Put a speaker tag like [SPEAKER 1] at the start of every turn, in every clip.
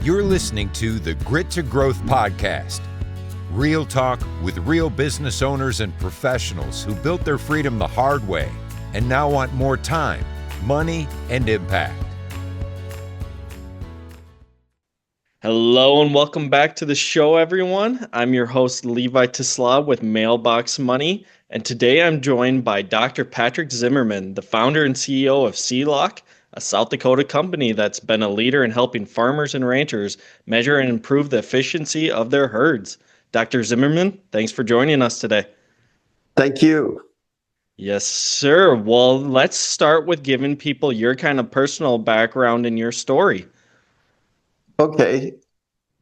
[SPEAKER 1] You're listening to the Grit to Growth podcast. Real talk with real business owners and professionals who built their freedom the hard way and now want more time, money, and impact.
[SPEAKER 2] Hello and welcome back to the show, everyone. I'm your host, Levi with Mailbox Money, and today I'm joined by Dr. Patrick Zimmerman, the founder and CEO of C-Lock, a South Dakota company that's been a leader in helping farmers and ranchers measure and improve the efficiency of their herds. Dr. Zimmerman, thanks for joining us today.
[SPEAKER 3] Thank you.
[SPEAKER 2] Yes, sir. Well, let's start with giving people your kind of personal background and your story.
[SPEAKER 3] Okay.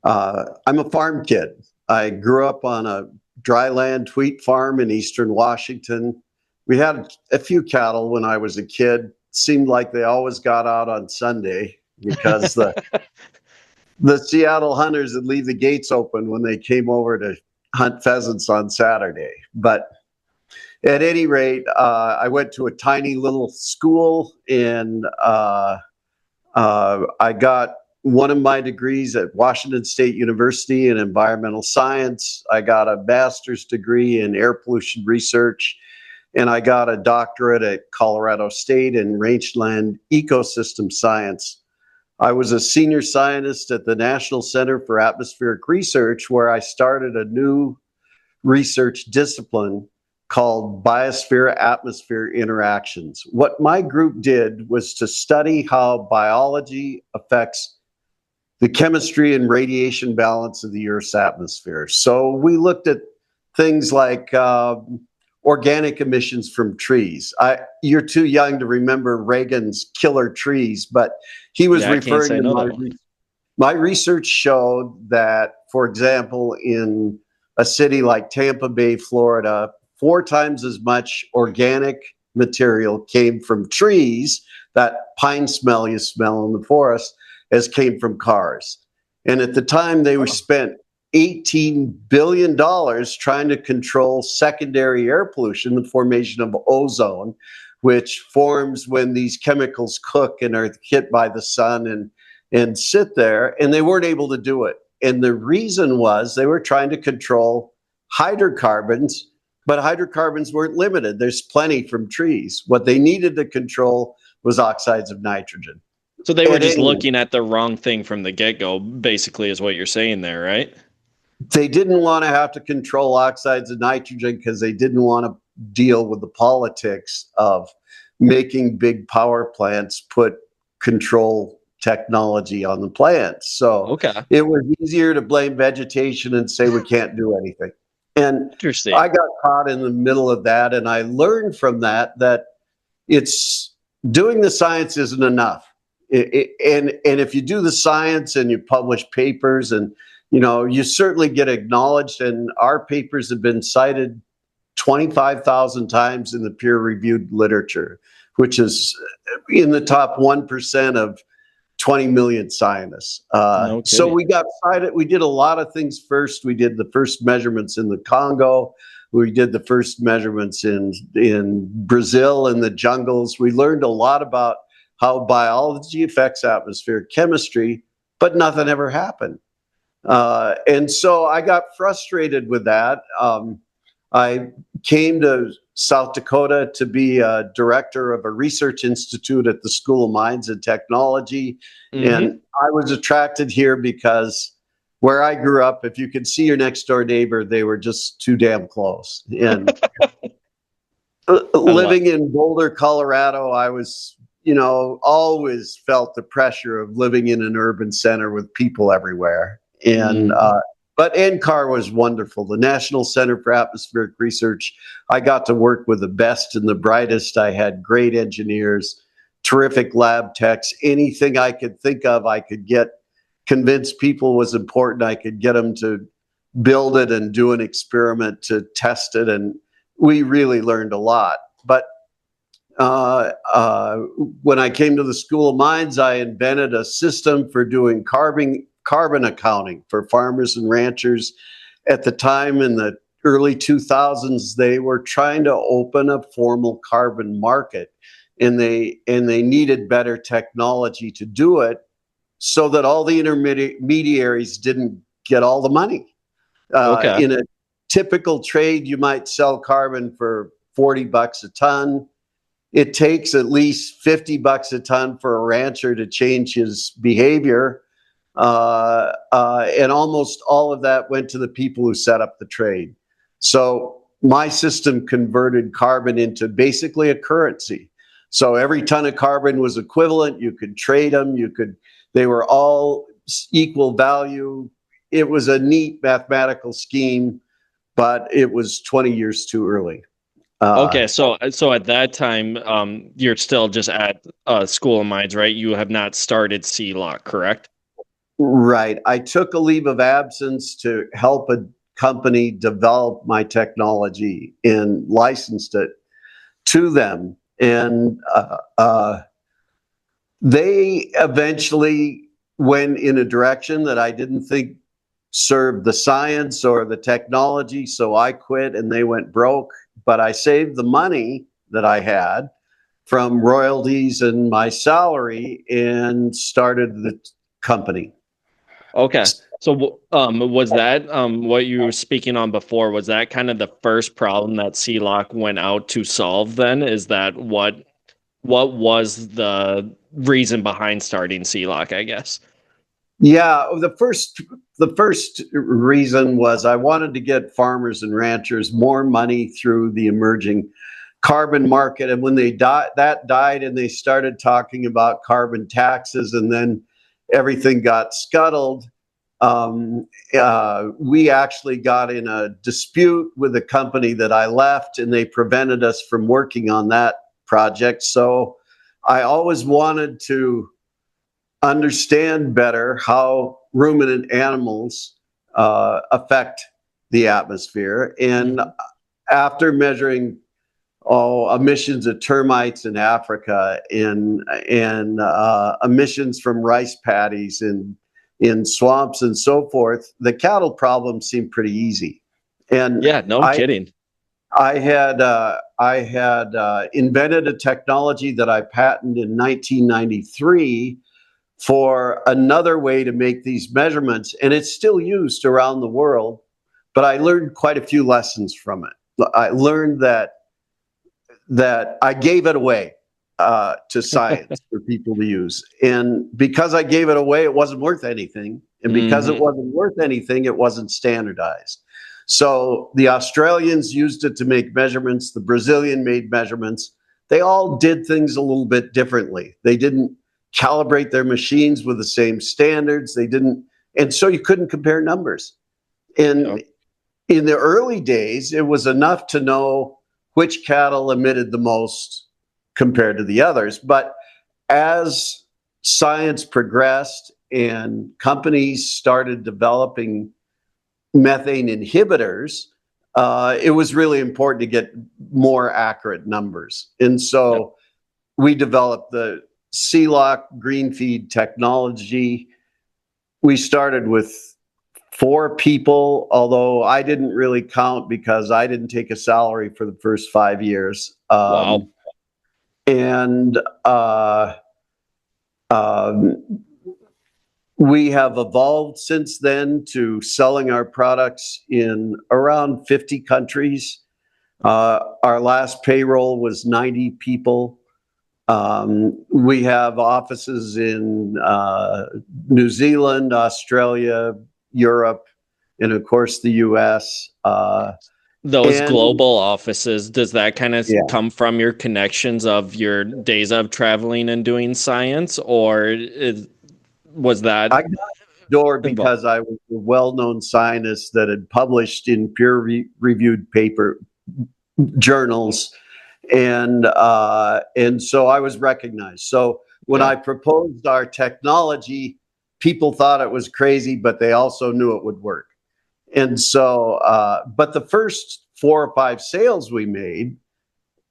[SPEAKER 3] I'm a farm kid. I grew up on a dryland wheat farm in eastern Washington. We had a few cattle when I was a kid. Seemed like they always got out on Sunday because the Seattle hunters would leave the gates open when they came over to hunt pheasants on Saturday. But at any rate, I went to a tiny little school and I got one of my degrees at Washington State University in environmental science. I got a master's degree in air pollution research, and I got a doctorate at Colorado State in rangeland ecosystem science. I was a senior scientist at the National Center for Atmospheric Research, where I started a new research discipline called biosphere-atmosphere interactions. What my group did was to study how biology affects the chemistry and radiation balance of the Earth's atmosphere. So we looked at things like organic emissions from trees. You're too young to remember Reagan's killer trees, but he was referring to my research showed that, for example, in a city like Tampa Bay, Florida, 4 times as much organic material came from trees, that pine smell you smell in the forest, as came from cars. And at the time, they were spent $18 billion trying to control secondary air pollution, the formation of ozone, which forms when these chemicals cook and are hit by the sun and sit there, and they weren't able to do it. And the reason was they were trying to control hydrocarbons, but hydrocarbons weren't limited. There's plenty from trees. What they needed to control was oxides of nitrogen.
[SPEAKER 2] So they were just looking at the wrong thing from the get-go, basically, is what you're saying there, right?
[SPEAKER 3] They didn't want to have to control oxides of nitrogen because they didn't want to deal with the politics of making big power plants put control technology on the plants. So It was easier to blame vegetation and say we can't do anything. And I got caught in the middle of that, and I learned from that it's doing the science isn't enough. And if you do the science and you publish papers and, you certainly get acknowledged, and our papers have been cited 25,000 times in the peer-reviewed literature, which is in the top 1% of 20 million scientists. So we got cited. We did a lot of things first. We did the first measurements in the Congo. We did the first measurements in Brazil in the jungles. We learned a lot about how biology affects atmospheric chemistry, but nothing ever happened. And so I got frustrated with that. I came to South Dakota to be a director of a research institute at the School of Mines and Technology. Mm-hmm. And I was attracted here because where I grew up, if you could see your next door neighbor, they were just too damn close. And living in Boulder, Colorado, I was always felt the pressure of living in an urban center with people everywhere. And, but NCAR was wonderful. The National Center for Atmospheric Research, I got to work with the best and the brightest. I had great engineers, terrific lab techs, anything I could think of, I could convince people was important. I could get them to build it and do an experiment to test it. And we really learned a lot. But when I came to the School of Mines, I invented a system for doing carbon accounting for farmers and ranchers. At the time in the early 2000s, they were trying to open a formal carbon market, and they needed better technology to do it. so that all the intermediaries didn't get all the money.
[SPEAKER 2] Okay.
[SPEAKER 3] In a typical trade, you might sell carbon for $40 a ton. It takes at least $50 a ton for a rancher to change his behavior. And almost all of that went to the people who set up the trade. So my system converted carbon into basically a currency. So every ton of carbon was equivalent. You could trade them. They were all equal value. It was a neat mathematical scheme, but it was 20 years too early.
[SPEAKER 2] Okay, so at that time, you're still just at School of Mines, right? You have not started CLOC, correct?
[SPEAKER 3] Right. I took a leave of absence to help a company develop my technology and licensed it to them. And they eventually went in a direction that I didn't think served the science or the technology. So I quit and they went broke. But I saved the money that I had from royalties and my salary and started the company.
[SPEAKER 2] Okay. So, was that what you were speaking on before? Was that kind of the first problem that CLOC went out to solve? Then is that what was the reason behind starting CLOC, I guess?
[SPEAKER 3] Yeah, the first reason was I wanted to get farmers and ranchers more money through the emerging carbon market. And when that died, and they started talking about carbon taxes, and then everything got scuttled. We actually got in a dispute with a company that I left, and they prevented us from working on that project. So I always wanted to understand better how ruminant animals affect the atmosphere. And after measuring emissions of termites in Africa and emissions from rice paddies in swamps and so forth, the cattle problem seemed pretty easy. And
[SPEAKER 2] Yeah, no kidding.
[SPEAKER 3] I had invented a technology that I patented in 1993 for another way to make these measurements, and it's still used around the world. But I learned quite a few lessons from it. I learned that I gave it away to science for people to use, and because I gave it away, it wasn't worth anything, and because it wasn't worth anything, it wasn't standardized. So the Australians used it to make measurements. The Brazilian made measurements. They all did things a little bit differently. They didn't calibrate their machines with the same standards. They didn't, and so you couldn't compare numbers. And in the early days, it was enough to know which cattle emitted the most compared to the others. But as science progressed and companies started developing methane inhibitors, it was really important to get more accurate numbers. And so we developed the CLOC green feed technology. We started with 4 people, although I didn't really count because I didn't take a salary for the first 5 years.
[SPEAKER 2] Wow.
[SPEAKER 3] And we have evolved since then to selling our products in around 50 countries. Our last payroll was 90 people. We have offices in New Zealand, Australia, Europe, and of course the US.
[SPEAKER 2] Those global offices, does that kind of
[SPEAKER 3] Yeah.
[SPEAKER 2] come from your connections of your days of traveling and doing science, or was that
[SPEAKER 3] I got the door because I was a well-known scientist that had published in peer-reviewed paper journals, and so I was recognized. So when I proposed our technology, people thought it was crazy, but they also knew it would work. And so, but the first 4 or 5 sales we made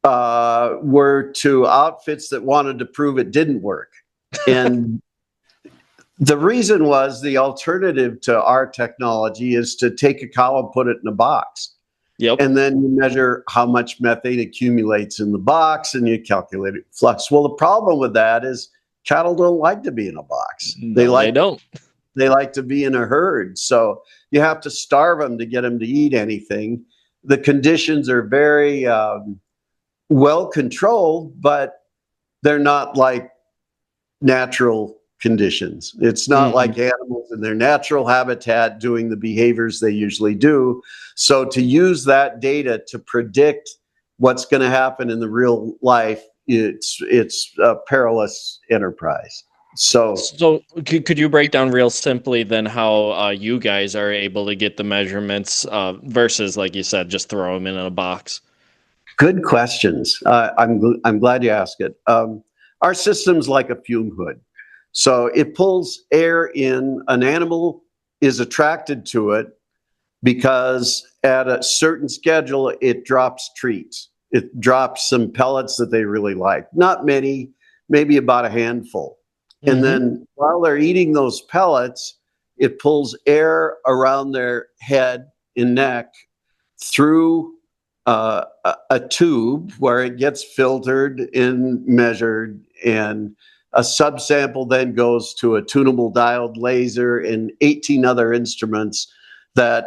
[SPEAKER 3] were to outfits that wanted to prove it didn't work. And the reason was the alternative to our technology is to take a cow and put it in a box.
[SPEAKER 2] Yep.
[SPEAKER 3] And then you measure how much methane accumulates in the box and you calculate it flux. Well, the problem with that is cattle don't like to be in a box. packs.
[SPEAKER 2] No, they don't.
[SPEAKER 3] They like to be in a herd. So you have to starve them to get them to eat anything. The conditions are very well controlled, but they're not like natural conditions. It's not like animals in their natural habitat doing the behaviors they usually do. So to use that data to predict what's going to happen in the real life, it's a perilous enterprise. So
[SPEAKER 2] could you break down real simply then how you guys are able to get the measurements versus, like you said, just throw them in a box?
[SPEAKER 3] good questions. I'm glad you asked it. Our system's like a fume hood. So it pulls air in. An animal is attracted to it because at a certain schedule, it drops treats. It drops some pellets that they really like. Not many, maybe about a handful. And then while they're eating those pellets, it pulls air around their head and neck through a tube where it gets filtered and measured, and a subsample then goes to a tunable diode laser and 18 other instruments that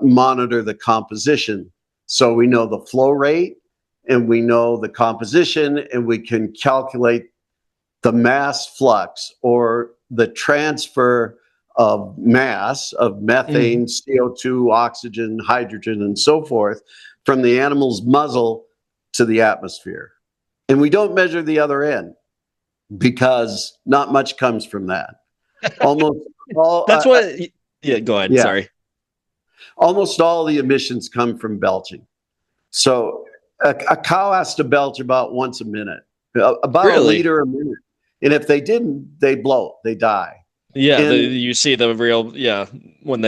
[SPEAKER 3] monitor the composition. So we know the flow rate and we know the composition, and we can calculate the mass flux, or the transfer of mass of methane, CO2, oxygen, hydrogen, and so forth from the animal's muzzle to the atmosphere. And we don't measure the other end because not much comes from that. Almost all.
[SPEAKER 2] That's what. Yeah, go ahead.
[SPEAKER 3] Yeah.
[SPEAKER 2] Sorry.
[SPEAKER 3] Almost all the emissions come from belching. So a cow has to belch about once a minute, about a liter a minute. And if they didn't, they bloat, they die.
[SPEAKER 2] Yeah, you see the real, when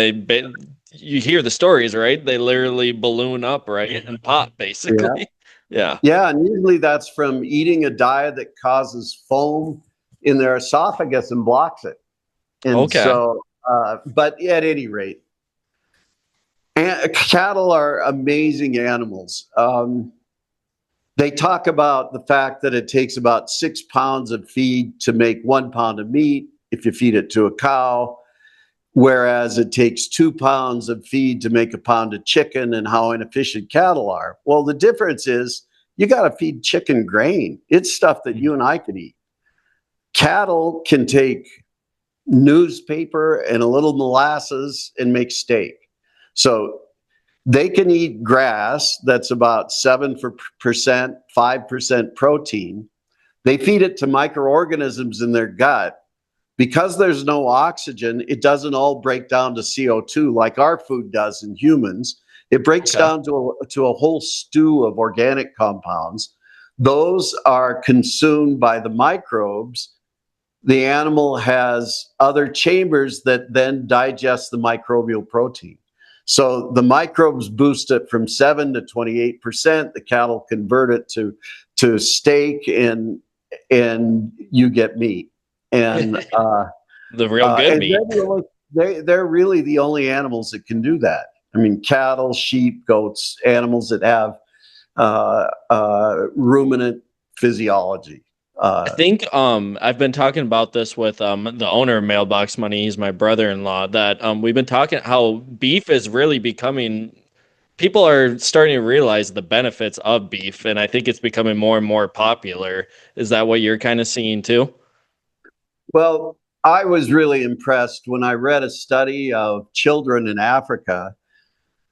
[SPEAKER 2] you hear the stories, right? They literally balloon up, right? And pop, basically. Yeah.
[SPEAKER 3] Yeah, and usually that's from eating a diet that causes foam in their esophagus and blocks it. And so, but at any rate, cattle are amazing animals. They talk about the fact that it takes about 6 pounds of feed to make 1 pound of meat if you feed it to a cow, whereas it takes 2 pounds of feed to make a pound of chicken, and how inefficient cattle are. Well, the difference is you got to feed chicken grain. It's stuff that you and I could eat. Cattle can take newspaper and a little molasses and make steak. So they can eat grass that's about 7%, 5% protein. They feed it to microorganisms in their gut. Because there's no oxygen, it doesn't all break down to CO2 like our food does in humans. It breaks down to a whole stew of organic compounds. Those are consumed by the microbes. The animal has other chambers that then digest the microbial protein. So the microbes boost it from 7 to 28%. The cattle convert it to steak, and you get meat. And
[SPEAKER 2] the real good meat.
[SPEAKER 3] They're really the only animals that can do that. I mean, cattle, sheep, goats, animals that have ruminant physiology.
[SPEAKER 2] I think I've been talking about this with the owner of Mailbox Money. He's my brother-in-law. That we've been talking how beef is really becoming. People are starting to realize the benefits of beef, and I think it's becoming more and more popular. Is that what you're kind of seeing too?
[SPEAKER 3] Well, I was really impressed when I read a study of children in Africa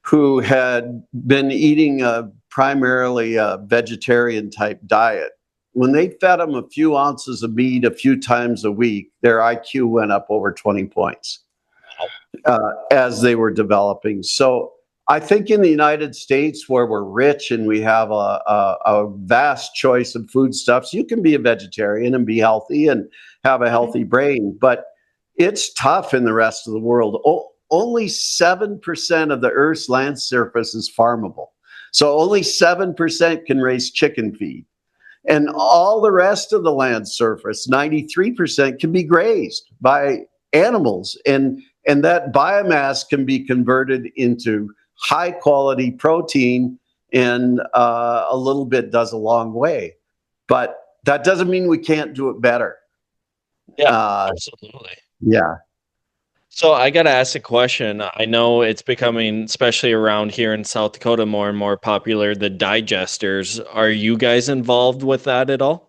[SPEAKER 3] who had been eating primarily a vegetarian type diet. When they fed them a few ounces of meat a few times a week, their IQ went up over 20 points as they were developing. So I think in the United States, where we're rich and we have a vast choice of foodstuffs, you can be a vegetarian and be healthy and have a healthy brain. But it's tough in the rest of the world. Only 7% of the Earth's land surface is farmable. So only 7% can raise chicken feed. And all the rest of the land surface, 93%, can be grazed by animals. And that biomass can be converted into high quality protein, and a little bit does a long way. But that doesn't mean we can't do it better.
[SPEAKER 2] Yeah,
[SPEAKER 3] Uh,
[SPEAKER 2] absolutely.
[SPEAKER 3] yeah.
[SPEAKER 2] So I got to ask a question. I know it's becoming, especially around here in South Dakota, more and more popular, the digesters. Are you guys involved with that at all?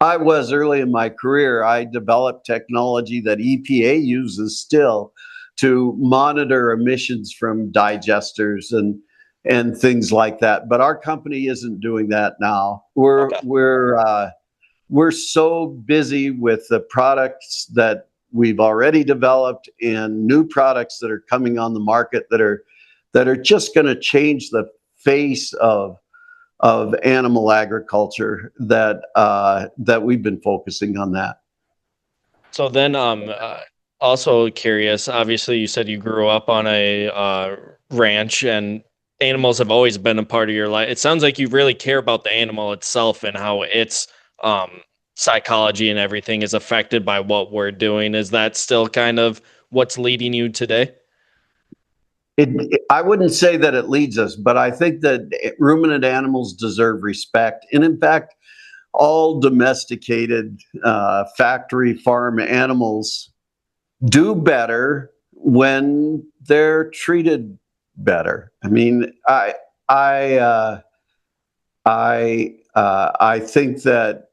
[SPEAKER 3] I was early in my career. I developed technology that EPA uses still to monitor emissions from digesters and things like that. But our company isn't doing that now.
[SPEAKER 2] Okay.
[SPEAKER 3] We're so busy with the products that we've already developed and new products that are coming on the market that are just going to change the face of animal agriculture that we've been focusing on that.
[SPEAKER 2] So then, also curious. Obviously, you said you grew up on a ranch, and animals have always been a part of your life. It sounds like you really care about the animal itself and how its um, psychology and everything is affected by what we're doing. Is that still kind of what's leading you today?
[SPEAKER 3] I wouldn't say that it leads us, but I think that ruminant animals deserve respect. And in fact, all domesticated factory farm animals do better when they're treated better. I mean, I, uh, I think that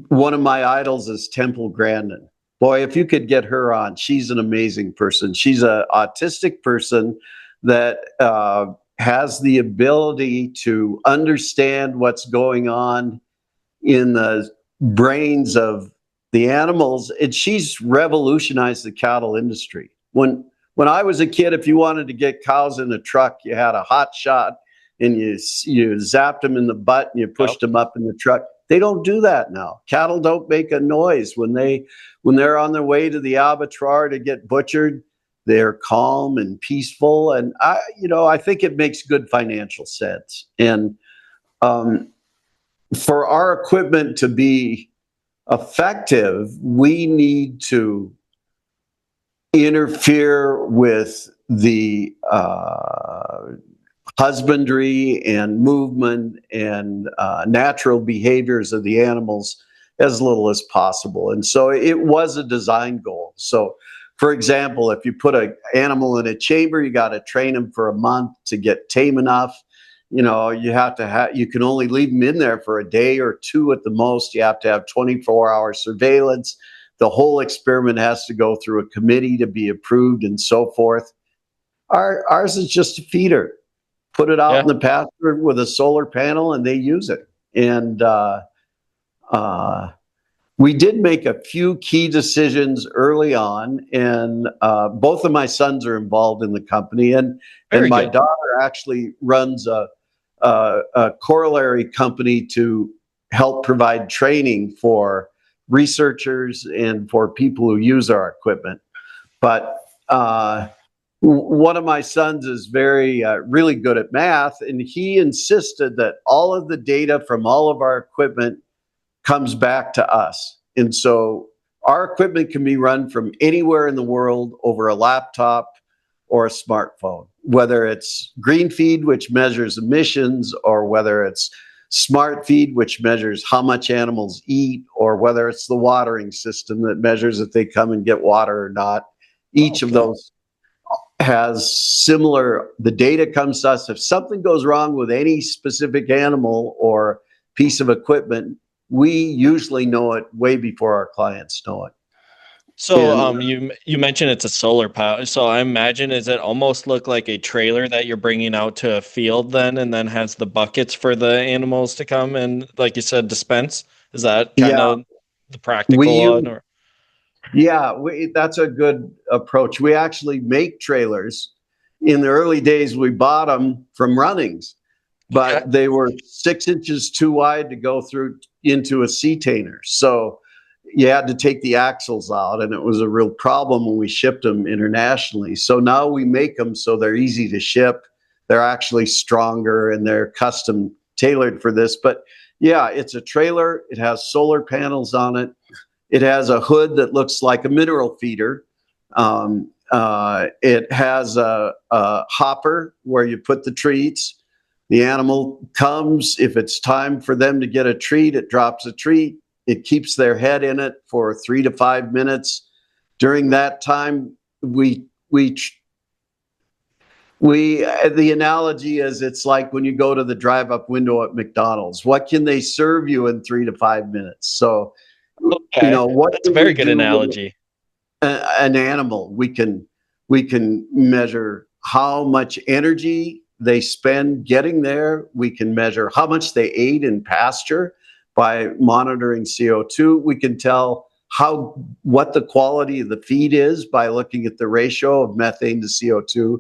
[SPEAKER 3] one of my idols is Temple Grandin. Boy, if you could get her on, she's an amazing person. She's an autistic person that has the ability to understand what's going on in the brains of the animals, and she's revolutionized the cattle industry. When I was a kid, if you wanted to get cows in a truck, you had a hot shot and you zapped them in the butt and you
[SPEAKER 2] Yep.
[SPEAKER 3] pushed them up in the truck. They don't do that now. Cattle don't make a noise when they're on their way to the abattoir to get butchered. They're calm and peaceful, and I think it makes good financial sense. And um, for our equipment to be effective, we need to interfere with the husbandry and movement and natural behaviors of the animals as little as possible. And so it was a design goal. So, for example, if you put an animal in a chamber, you got to train them for a month to get tame enough. You can only leave them in there for a day or two at the most. You have to have 24-hour surveillance. The whole experiment has to go through a committee to be approved and so forth. Ours is just a feeder. Put it out
[SPEAKER 2] Yeah.
[SPEAKER 3] in the pasture with a solar panel and they use it. And uh, we did make a few key decisions early on, and both of my sons are involved in the company, and
[SPEAKER 2] Very
[SPEAKER 3] my
[SPEAKER 2] good.
[SPEAKER 3] daughter actually runs a corollary company to help provide training for researchers and for people who use our equipment. But one of my sons is really good at math, and he insisted that all of the data from all of our equipment comes back to us. And so our equipment can be run from anywhere in the world over a laptop or a smartphone, whether it's green feed, which measures emissions, or whether it's smart feed, which measures how much animals eat, or whether it's the watering system that measures if they come and get water or not. Each of
[SPEAKER 2] Okay.
[SPEAKER 3] those the data comes to us. If something goes wrong with any specific animal or piece of equipment, we usually know it way before our clients know it.
[SPEAKER 2] So,
[SPEAKER 3] And
[SPEAKER 2] you mentioned it's a solar power. So I imagine is it almost look like a trailer that you're bringing out to a field then, and then has the buckets for the animals to come and, like you said, dispense? Is that kind
[SPEAKER 3] yeah,
[SPEAKER 2] of the
[SPEAKER 3] we
[SPEAKER 2] practical
[SPEAKER 3] use
[SPEAKER 2] one, or
[SPEAKER 3] that's a good approach. We actually make trailers. In the early days, we bought them from Runnings,
[SPEAKER 2] okay?
[SPEAKER 3] but they were 6 inches too wide to go through into a container. So you had to take the axles out, and it was a real problem when we shipped them internationally. So now we make them so they're easy to ship. They're actually stronger and they're custom tailored for this. But yeah, it's a trailer. It has solar panels on it. It has a hood that looks like a mineral feeder. It has a hopper where you put the treats. The animal comes. If it's time for them to get a treat, it drops a treat. It keeps their head in it for 3 to 5 minutes. During that time, the analogy is it's like when you go to the drive-up window at McDonald's. What can they serve you in 3 to 5 minutes? So,
[SPEAKER 2] Okay,
[SPEAKER 3] what
[SPEAKER 2] that's a
[SPEAKER 3] can
[SPEAKER 2] very
[SPEAKER 3] we
[SPEAKER 2] good
[SPEAKER 3] do with
[SPEAKER 2] analogy.
[SPEAKER 3] an animal? We can measure how much energy they spend getting there. We can measure how much they ate in pasture by monitoring CO2. We can tell what the quality of the feed is by looking at the ratio of methane to CO2.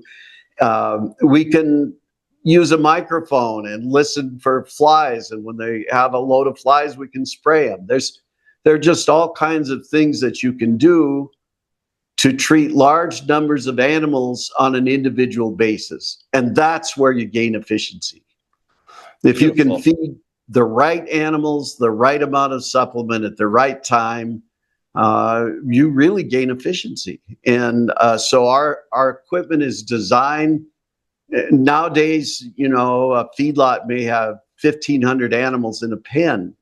[SPEAKER 3] We can use a microphone and listen for flies, and when they have a load of flies, we can spray them. There are just all kinds of things that you can do to treat large numbers of animals on an individual basis, and that's where you gain efficiency. If you can
[SPEAKER 2] Beautiful.
[SPEAKER 3] feed the right animals the right amount of supplement at the right time, you really gain efficiency. And so our equipment is designed. Nowadays, a feedlot may have 1,500 animals in a pen.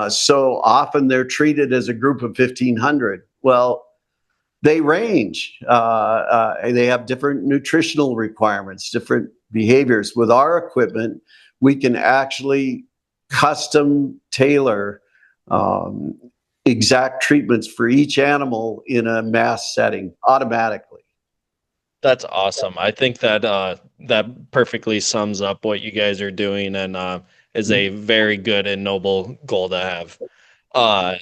[SPEAKER 3] So often they're treated as a group of 1,500. Well, they range. They have different nutritional requirements, different behaviors. With our equipment, we can actually custom tailor exact treatments for each animal in a mass setting automatically.
[SPEAKER 2] That's awesome. I think that that perfectly sums up what you guys are doing, and is a very good and noble goal to have. Uh,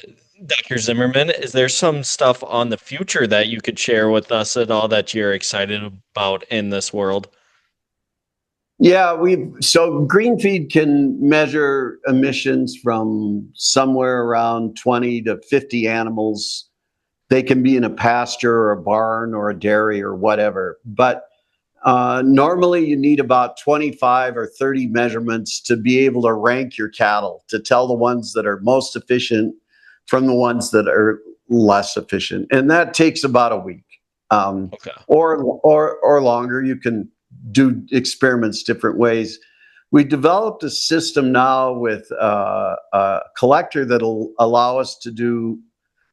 [SPEAKER 2] Dr. Zimmerman, is there some stuff on the future that you could share with us at all that you're excited about in this world?
[SPEAKER 3] Yeah, so green feed can measure emissions from somewhere around 20 to 50 animals. They can be in a pasture or a barn or a dairy or whatever. But normally you need about 25 or 30 measurements to be able to rank your cattle, to tell the ones that are most efficient from the ones that are less efficient. And that takes about a week,
[SPEAKER 2] Okay.
[SPEAKER 3] or longer. You can do experiments different ways. We developed a system now with a collector that'll allow us to do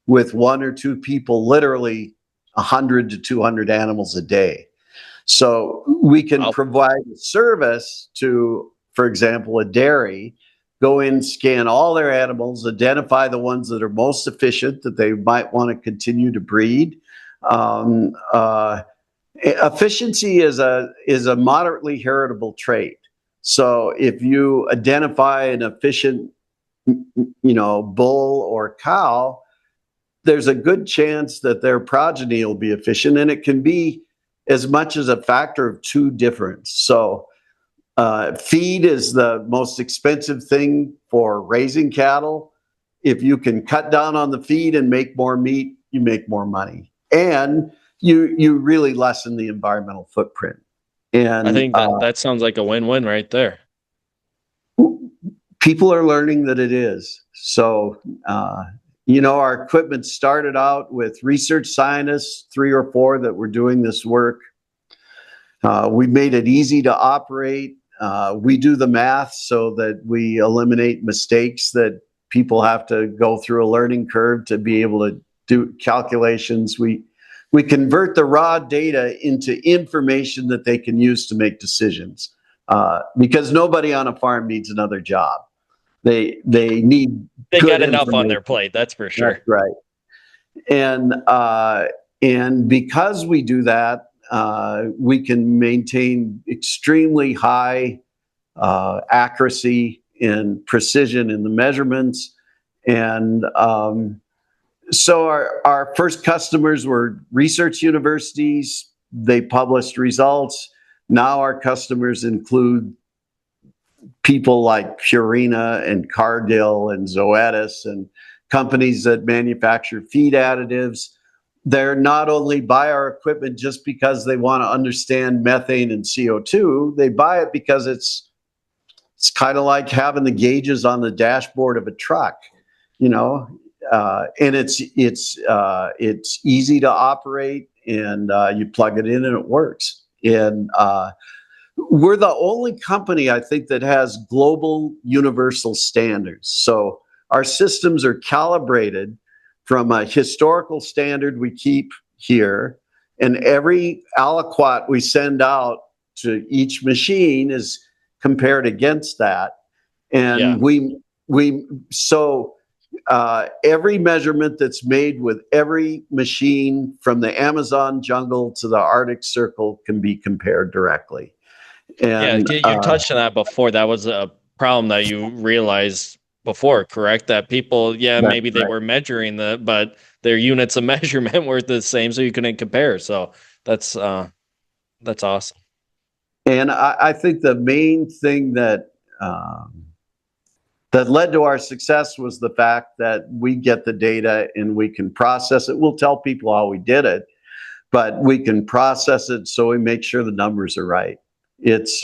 [SPEAKER 3] with 1 or 2 people, literally 100 to 200 animals a day. So we can provide a service to, for example, a dairy, go in, scan all their animals, identify the ones that are most efficient that they might want to continue to breed. Efficiency is a moderately heritable trait. So if you identify an efficient, bull or cow, there's a good chance that their progeny will be efficient, and it can be as much as a factor of 2 difference. So feed is the most expensive thing for raising cattle. If you can cut down on the feed and make more meat, you make more money, and you really lessen the environmental footprint. And
[SPEAKER 2] I think that sounds like a win-win right there.
[SPEAKER 3] People are learning that it is. So, our equipment started out with research scientists, 3 or 4 that were doing this work. We made it easy to operate. We do the math so that we eliminate mistakes that people have to go through a learning curve to be able to do calculations. We convert the raw data into information that they can use to make decisions, because nobody on a farm needs another job. They need
[SPEAKER 2] They
[SPEAKER 3] good
[SPEAKER 2] got enough on their
[SPEAKER 3] information.
[SPEAKER 2] plate, that's for sure.
[SPEAKER 3] That's right. And because we do that, we can maintain extremely high accuracy and precision in the measurements. And so our first customers were research universities. They published results. Now our customers include people like Purina and Cargill and Zoetis and companies that manufacture feed additives. They're not only buy our equipment just because they want to understand methane and CO2. They buy it because it's kind of like having the gauges on the dashboard of a truck, and it's easy to operate, and you plug it in and it works. And we're the only company, I think, that has global universal standards. So our systems are calibrated from a historical standard we keep here, and every aliquot we send out to each machine is compared against that. And every measurement that's made with every machine from the Amazon jungle to the Arctic Circle can be compared directly. And
[SPEAKER 2] you touched on that before. That was a problem that you realized before, correct? That people, maybe they were measuring but their units of measurement were the same, so you couldn't compare. So that's awesome.
[SPEAKER 3] And I think the main thing that led to our success was the fact that we get the data and we can process it. We'll tell people how we did it, but we can process it so we make sure the numbers are right. It's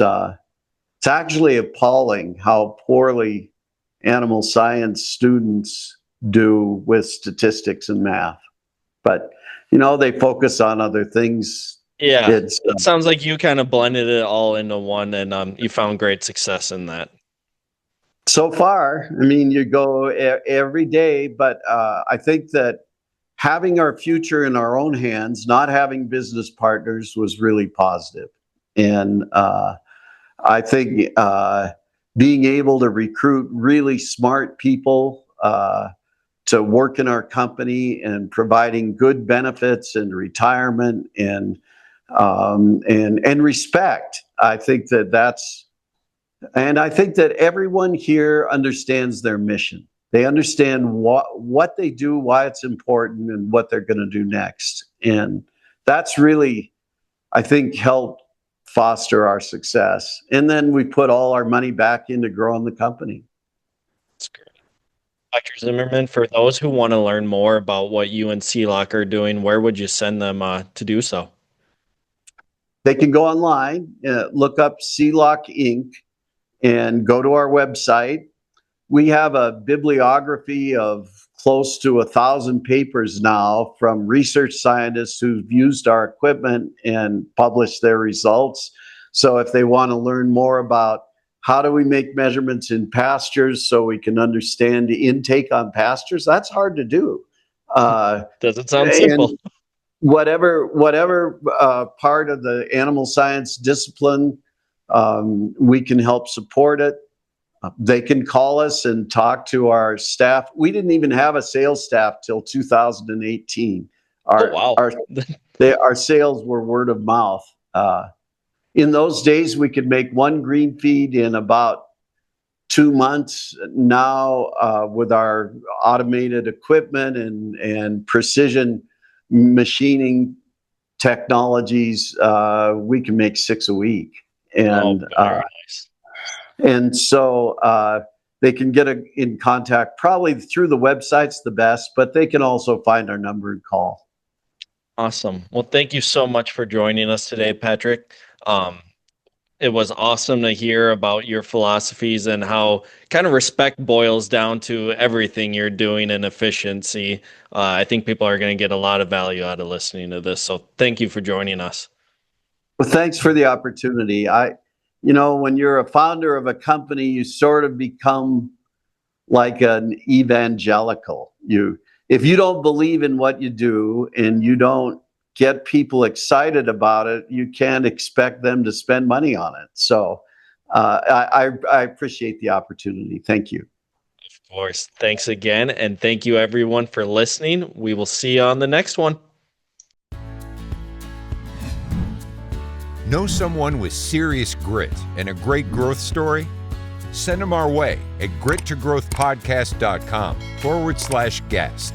[SPEAKER 3] actually appalling how poorly animal science students do with statistics and math. But, they focus on other things.
[SPEAKER 2] Yeah, it sounds like you kind of blended it all into one, and you found great success in that.
[SPEAKER 3] So far, you go every day, but I think that having our future in our own hands, not having business partners, was really positive. And I think being able to recruit really smart people to work in our company and providing good benefits and retirement and respect, I think and I think that everyone here understands their mission. They understand what they do, why it's important, and what they're going to do next. And that's really, I think, helped foster our success. And then we put all our money back into growing the company.
[SPEAKER 2] That's great. Dr. Zimmerman, for those who want to learn more about what you and CLOC are doing, where would you send them to do so?
[SPEAKER 3] They can go online, look up CLOC Inc., and go to our website. We have a bibliography of close to 1,000 papers now from research scientists who've used our equipment and published their results. So if they want to learn more about how do we make measurements in pastures so we can understand the intake on pastures, that's hard to do.
[SPEAKER 2] Doesn't sound simple.
[SPEAKER 3] Whatever part of the animal science discipline, we can help support it. They can call us and talk to our staff. We didn't even have a sales staff till 2018. Our sales were word of mouth. In those days, we could make one green feed in about 2 months. Now, with our automated equipment and precision machining technologies, we can make 6 a week. And
[SPEAKER 2] nice.
[SPEAKER 3] And so they can get in contact probably through the website's the best, but they can also find our number and call.
[SPEAKER 2] Awesome. Well, thank you so much for joining us today, Patrick. It was awesome to hear about your philosophies and how kind of respect boils down to everything you're doing in efficiency. I think people are going to get a lot of value out of listening to this. So thank you for joining us.
[SPEAKER 3] Well, thanks for the opportunity. When you're a founder of a company, you sort of become like an evangelical. If you don't believe in what you do and you don't get people excited about it, you can't expect them to spend money on it. So I appreciate the opportunity. Thank you.
[SPEAKER 2] Of course. Thanks again. And thank you everyone for listening. We will see you on the next one.
[SPEAKER 1] Know someone with serious grit and a great growth story? Send them our way at grittogrowthpodcast.com/guest.